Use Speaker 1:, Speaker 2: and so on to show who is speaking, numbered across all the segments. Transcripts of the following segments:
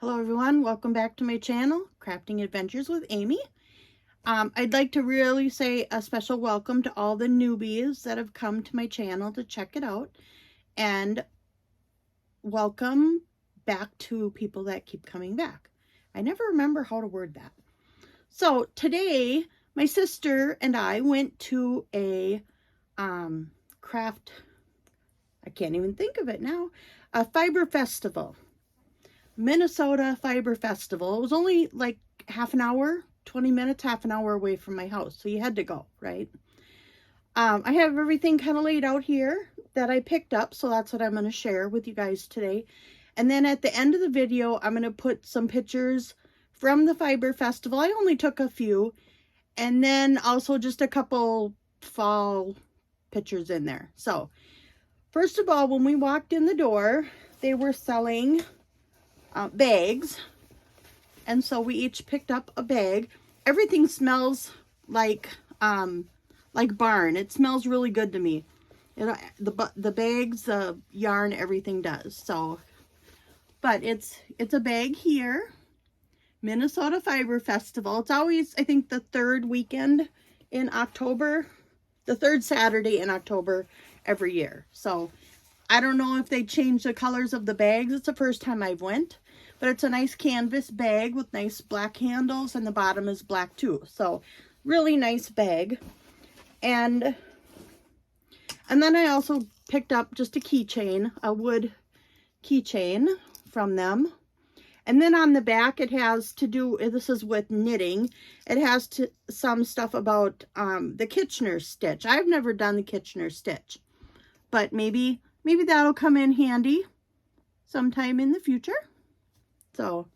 Speaker 1: Hello everyone, welcome back to my channel, Crafting Adventures with Amy. I'd like to really say a special welcome to all the newbies that have come to my channel to check it out, and welcome back to people that keep coming back. I never remember how to word that. So today, my sister and I went to a craft, I can't even think of it now, a fiber festival. Minnesota Fiber Festival. It was only like half an hour, 20 minutes, half an hour away from my house. So you had to go, right? I have everything kind of laid out here that I picked up. So that's what I'm going to share with you guys today. And then at the end of the video, I'm going to put some pictures from the Fiber Festival. I only took a few. And then also just a couple fall pictures in there. So first of all, when we walked in the door, they were selling bags, and so we each picked up a bag. Everything smells like barn. It smells really good to me. The bags, the yarn, everything does. So, but it's a bag here, Minnesota Fiber Festival. It's always, I think, the third weekend in October, the third Saturday in October every year. So I don't know if they changed the colors of the bags. It's the first time I've went. But it's a nice canvas bag with nice black handles, and the bottom is black too. So really nice bag. And then I also picked up just a keychain, a wood keychain from them. And then on the back it has to do, this is with knitting, it has some stuff about the Kitchener stitch. I've never done the Kitchener stitch, but maybe that'll come in handy sometime in the future. So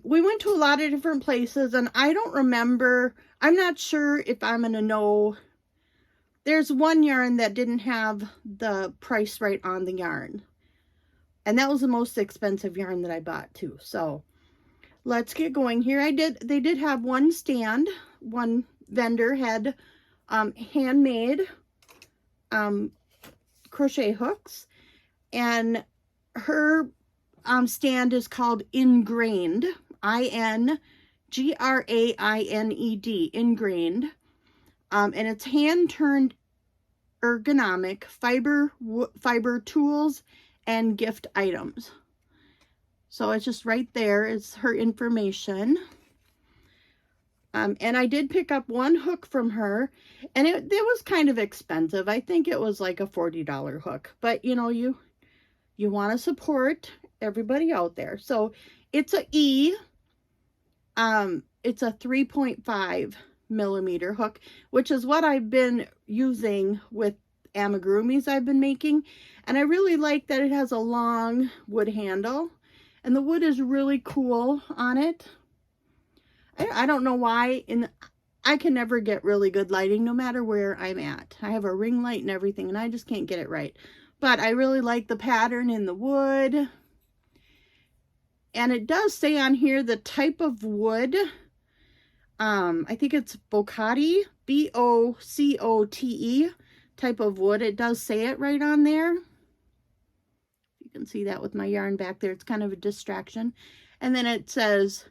Speaker 1: we went to a lot of different places, and I don't remember, I'm not sure if I'm going to know. There's one yarn that didn't have the price right on the yarn, and that was the most expensive yarn that I bought too. So let's get going here. They did have one stand, one vendor had handmade crochet hooks, and her stand is called Ingrained, Ingrained, Ingrained, and it's hand-turned ergonomic fiber tools and gift items. So it's just right there is her information. And I did pick up one hook from her, and it was kind of expensive. I think it was like a $40 hook, but you know, you want to support everybody out there. So it's a it's a 3.5 millimeter hook, which is what I've been using with amigurumis I've been making. And I really like that it has a long wood handle, and the wood is really cool on it. I don't know why, I can never get really good lighting no matter where I'm at. I have a ring light and everything, and I just can't get it right. But I really like the pattern in the wood. And it does say on here the type of wood. I think it's Bocote, B-O-C-O-T-E type of wood. It does say it right on there. You can see that with my yarn back there. It's kind of a distraction. And then it says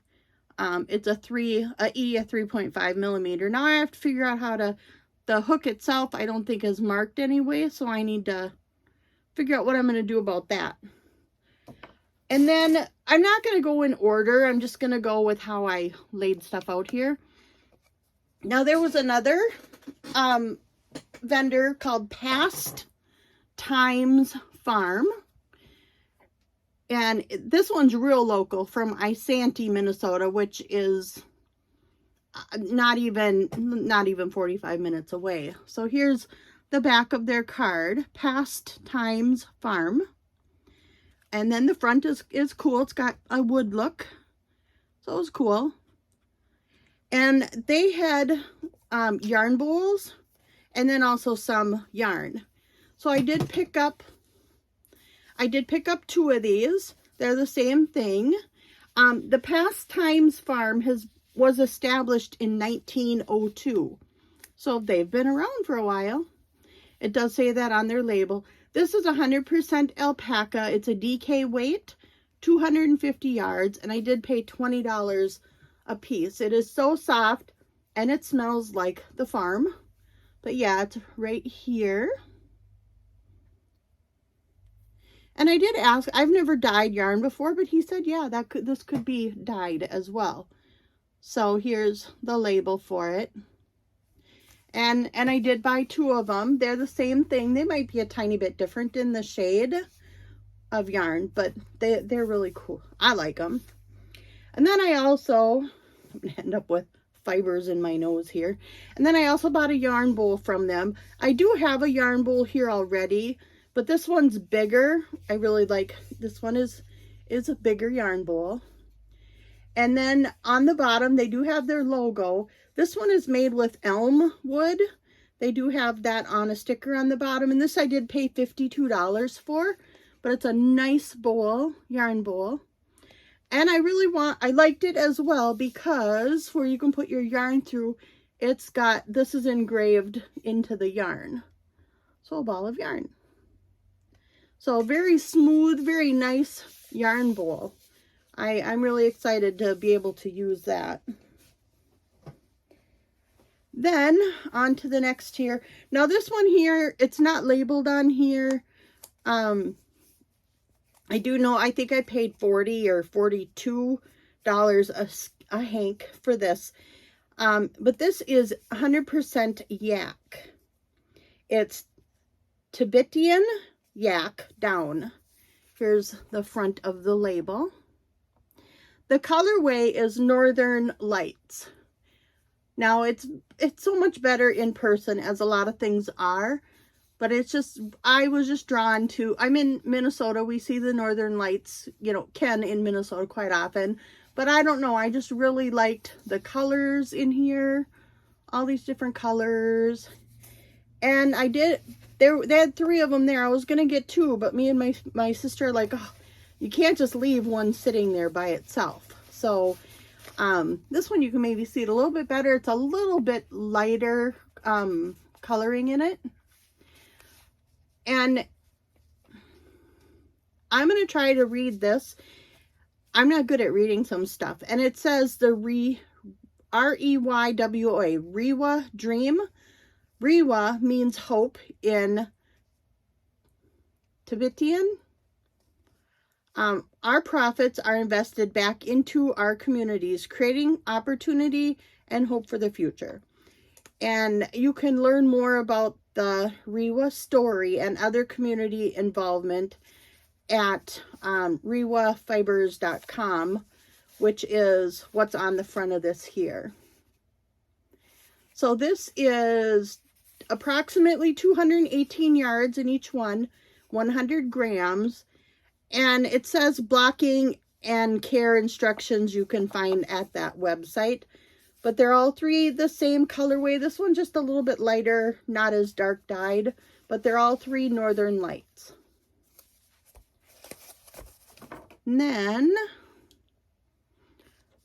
Speaker 1: it's a 3.5 millimeter. Now I have to figure out how to, the hook itself I don't think is marked anyway, so I need to figure out what I'm going to do about that. And then I'm not going to go in order. I'm just going to go with how I laid stuff out here. Now there was another vendor called Past Times Farm. And this one's real local, from Isanti, Minnesota, which is not even 45 minutes away. So here's the back of their card, Past Times Farm. And then the front is cool. It's got a wood look. So it was cool. And they had yarn bowls, and then also some yarn. So I did pick up two of these. They're the same thing. The Past Times Farm was established in 1902. So they've been around for a while. It does say that on their label. This is 100% alpaca. It's a DK weight, 250 yards, and I did pay $20 a piece. It is so soft, and it smells like the farm. But yeah, it's right here. And I did ask, I've never dyed yarn before, but he said, yeah, this could be dyed as well. So here's the label for it. And I did buy 2 of them. They're the same thing. They might be a tiny bit different in the shade of yarn, but they're really cool. I like them. And then I also, I'm gonna end up with fibers in my nose here. And then I also bought a yarn bowl from them. I do have a yarn bowl here already, but this one's bigger. I really like, this one is a bigger yarn bowl. And then on the bottom, they do have their logo. This one is made with elm wood. They do have that on a sticker on the bottom. And this I did pay $52 for, but it's a nice bowl, yarn bowl. And I liked it as well because where you can put your yarn through, this is engraved into the yarn. So a ball of yarn. So very smooth, very nice yarn bowl. I'm really excited to be able to use that. Then on to the next here. Now this one here, it's not labeled on here. I do know, I think I paid $40 or $42 a hank for this. But this is 100% yak. It's Tibetan yak down. Here's the front of the label. The colorway is Northern Lights. Now it's so much better in person, as a lot of things are. But it's just, I was just drawn to, I'm in Minnesota. We see the Northern Lights, you know, Ken in Minnesota quite often. But I don't know, I just really liked the colors in here. All these different colors. And they had 3 of them there. I was going to get 2, but me and my sister are like, oh, you can't just leave one sitting there by itself. So this one you can maybe see it a little bit better. It's a little bit lighter coloring in it. And I'm going to try to read this. I'm not good at reading some stuff. And it says the R-E-Y-W-A, Rewa dream. Rewa means hope in Tibetan. Our profits are invested back into our communities, creating opportunity and hope for the future. And you can learn more about the Rewa story and other community involvement at rewafibers.com, which is what's on the front of this here. So this is approximately 218 yards in each one, 100 grams. And it says blocking and care instructions you can find at that website. But they're all 3 the same colorway. This one's just a little bit lighter, not as dark dyed. But they're all 3 Northern Lights. And then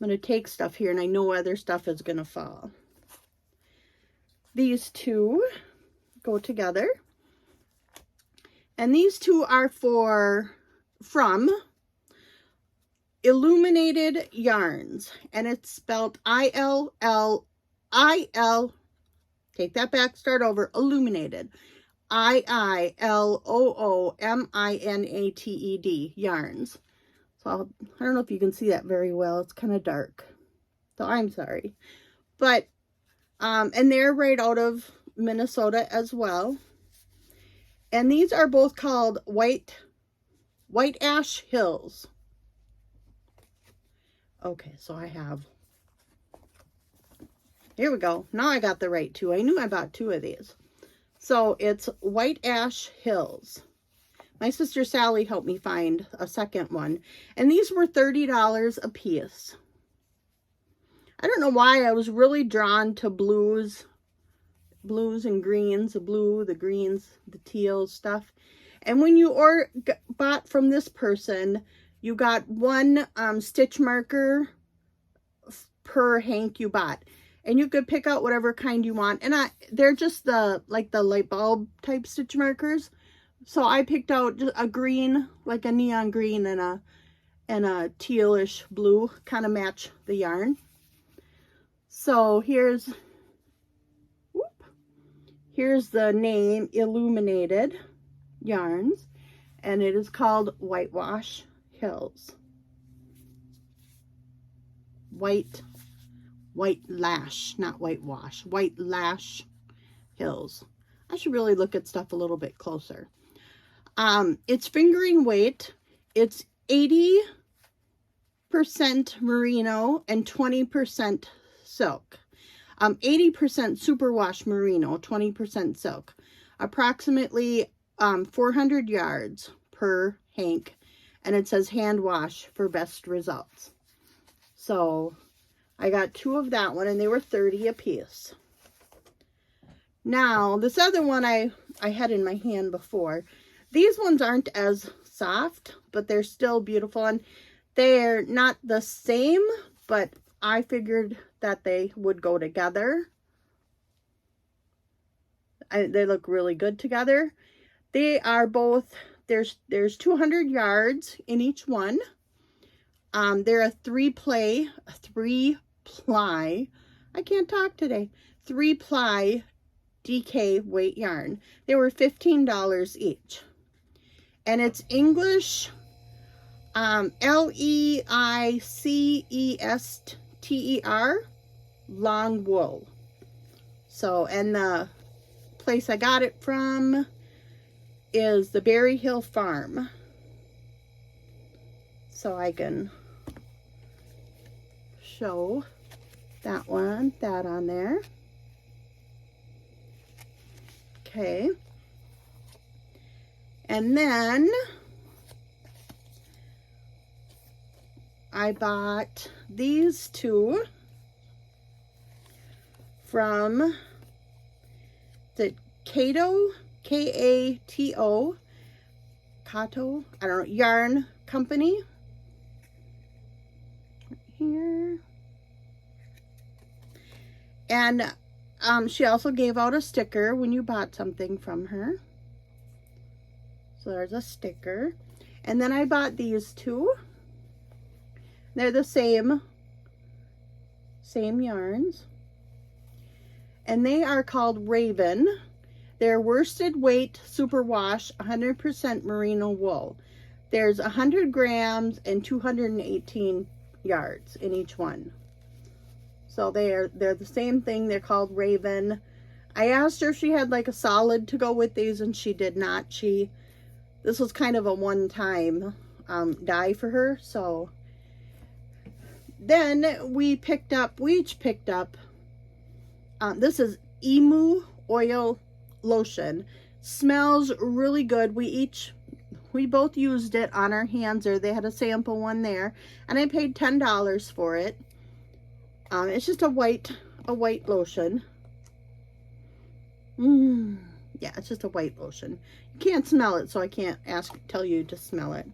Speaker 1: I'm going to take stuff here, and I know other stuff is going to fall. These 2 go together. And these 2 are from Illuminated Yarns, and it's spelled I-L-L-I-L, take that back, start over, Illuminated, I-I-L-O-O-M-I-N-A-T-E-D, yarns. So I don't know if you can see that very well, it's kind of dark, so I'm sorry. But, and they're right out of Minnesota as well. And these are both called White Ash Hills. Okay, so I have, here we go. Now I got the right 2. I knew I bought 2 of these. So it's White Ash Hills. My sister Sally helped me find a second one. And these were $30 a piece. I don't know why I was really drawn to blues and greens, the blue, the greens, the teal stuff. And when you bought from this person, you got 1 stitch marker per hank you bought. And you could pick out whatever kind you want. And they're just the light bulb type stitch markers. So I picked out just a green, like a neon green, and and a tealish blue kind of match the yarn. So here's the name, Illuminated Yarns, and it is called Whitewash Hills. White lash, not whitewash. White Lash Hills. I should really look at stuff a little bit closer. It's fingering weight. It's 80% merino and 20% silk. 80% superwash merino, 20% silk. Approximately 400 yards per hank, and it says hand wash for best results. So I got 2 of that one, and they were 30 a piece. Now this other one I had in my hand before. These ones aren't as soft, but they're still beautiful, and they're not the same, but I figured that they would go together. They look really good together. They are both, there's 200 yards in each one. They're a 3-ply, I can't talk today, 3-ply DK weight yarn. They were $15 each. And it's English, Leicester, long wool. So, and the place I got it from is the Berry Hill Farm. So I can show that on there. Okay. And then I bought these 2 from the Kato, K-A-T-O, Kato, I don't know, yarn company. Here. And she also gave out a sticker when you bought something from her. So there's a sticker. And then I bought these 2. They're the same yarns. And they are called Raven. They're worsted weight superwash 100% merino wool. There's 100 grams and 218 yards in each one. So they're the same thing. They're called Raven. I asked her if she had like a solid to go with these, and she did not. This was kind of a one-time dye for her. So then we each picked up, this is Emu Oil Lotion. Smells really good. We both used it on our hands, or they had a sample one there, and I paid $10 for it. It's just a white lotion. Yeah, it's just a white lotion. You can't smell it, so I can't tell you to smell it.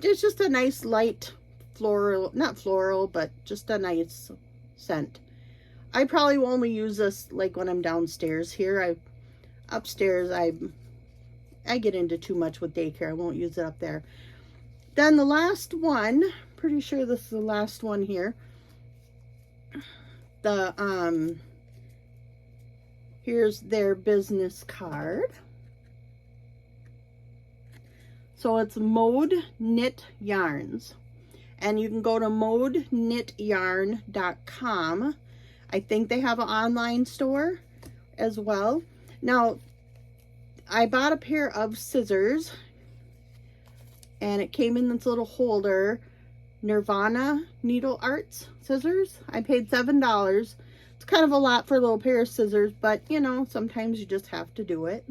Speaker 1: It's just a nice light floral, not floral, but just a nice scent. I probably will only use this like when I'm downstairs here. Upstairs, I get into too much with daycare. I won't use it up there. Then the last one, pretty sure this is the last one here. Here's their business card. So it's Mode Knit Yarns. And you can go to modeknityarn.com. I think they have an online store as well. Now, I bought a pair of scissors, and it came in this little holder, Nirvana Needle Arts scissors. I paid $7. It's kind of a lot for a little pair of scissors, but you know, sometimes you just have to do it.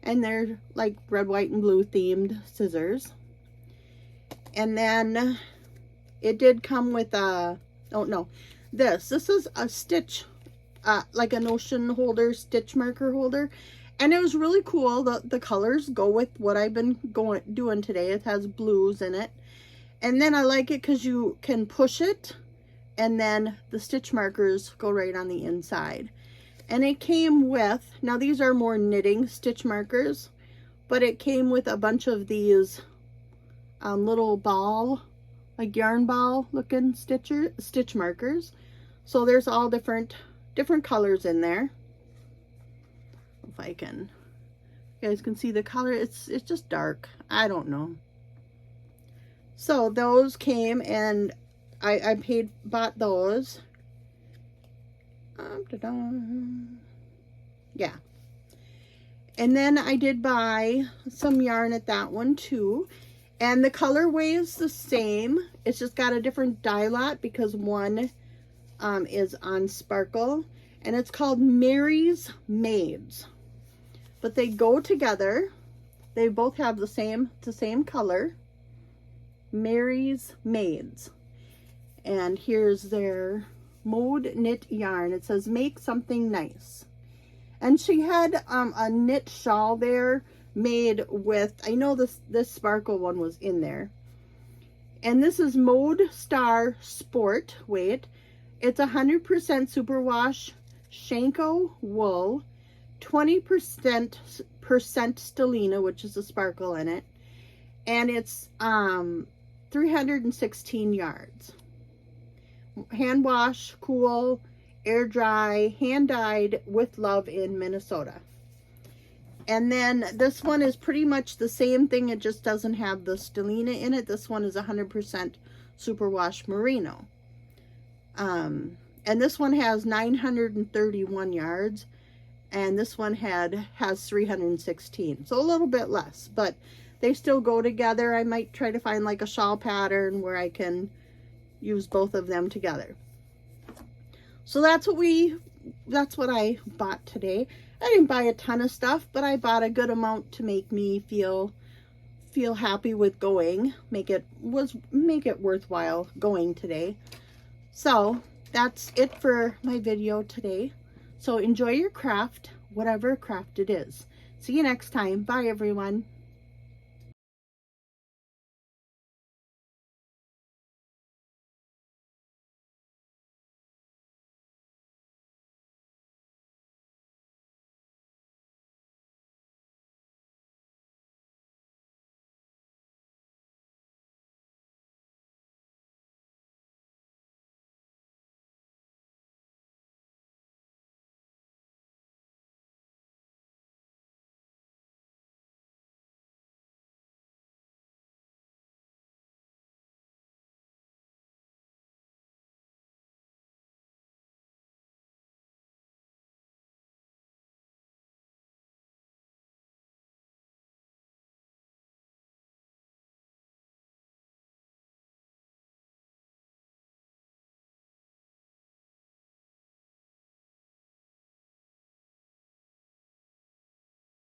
Speaker 1: And they're like red, white, and blue themed scissors. And then it did come with a, oh no, this is a stitch, like a notion holder, stitch marker holder. And it was really cool. The colors go with what I've been doing today. It has blues in it. And then I like it because you can push it, and then the stitch markers go right on the inside. And it came with, now these are more knitting stitch markers, but it came with a bunch of these little ball, like yarn ball looking stitch markers. So there's all different colors in there. If I can, you guys can see the color. It's just dark. I don't know. So those came, and I bought those. Yeah. And then I did buy some yarn at that one too. And the colorway is the same. It's just got a different dye lot because one is on sparkle. And it's called Mary's Maids. But they go together. They both have the same color. Mary's Maids. And here's their Mode Knit yarn. It says make something nice. And she had a knit shawl there made with, I know this sparkle one was in there. And this is Mode Star Sport weight. It's 100% superwash Shanko wool, 20% stellina, which is a sparkle in it. And it's 316 yards. Hand wash, cool, air dry, hand dyed with love in Minnesota. And then this one is pretty much the same thing. It just doesn't have the stellina in it. This one is 100% superwash merino. And this one has 931 yards. And this one has 316. So a little bit less, but they still go together. I might try to find like a shawl pattern where I can use both of them together. So that's what I bought today. I didn't buy a ton of stuff, but I bought a good amount to make me feel happy with going. Make it worthwhile going today. So that's it for my video today. So enjoy your craft, whatever craft it is. See you next time. Bye everyone.